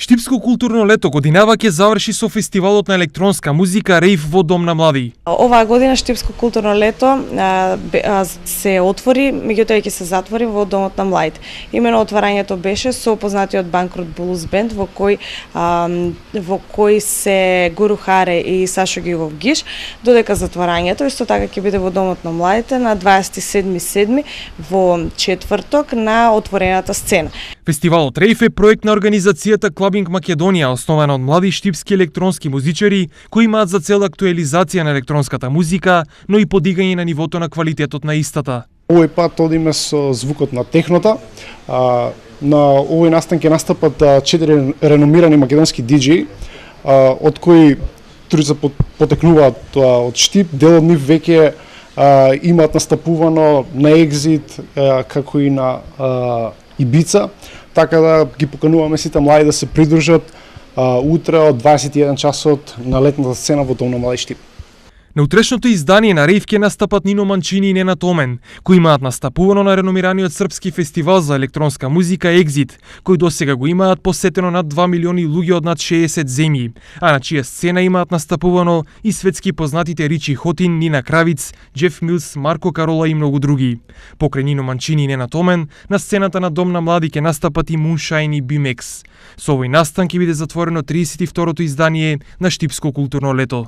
Штипско културно лето годинава ќе заврши со фестивалот на електронска музика Рейв во Дом на млади. Оваа година Штипско културно лето се отвори, меѓутоа ќе се затвори во Домот на младите. Имено отварањето беше со познатиот Банкрот Блуз бенд во кој се Гуру Харе и Сашо Гигов Гиш, додека затварањето исто така ќе биде во Домот на младите на 27.7 во четврток на отворената сцена. Фестивалот Рейв е проект на организацијата Клабинг Македонија, основана од млади штипски електронски музичари кои имаат за цел актуелизација на електронската музика, но и подигање на нивото на квалитетот на истата. Овој пат одиме со звукот на технота. На овој настан ќе настапат 4 реномирани македонски диџеи, од кои тројца потекнуваат од Штип, дел од нив веќе имаат настапувано на Екзит, како и на Ибица, така да ги покануваме сите млади да се придружат утре од 21 часот на летната сцена во Дом на млади Штип. На утрешното издание на Рейв ќе настапат Нино Манчини и Ненад Омен, кои имаат настапувано на реномираниот српски фестивал за електронска музика Екзит, кој досега го имаат посетено над 2 милиони луѓе од над 60 земји, а на чија сцена имаат настапувано и светски познатите Ричи Хотин, Нина Кравиц, Джеф Милс, Марко Карола и многу други. Покрај Нино Манчини и Ненад Омен, на сцената на Дом на млади ќе настапат и Moonshine и Бимекс. Со овој настан ќе биде затворено 32-то издание на Штипско културно лето.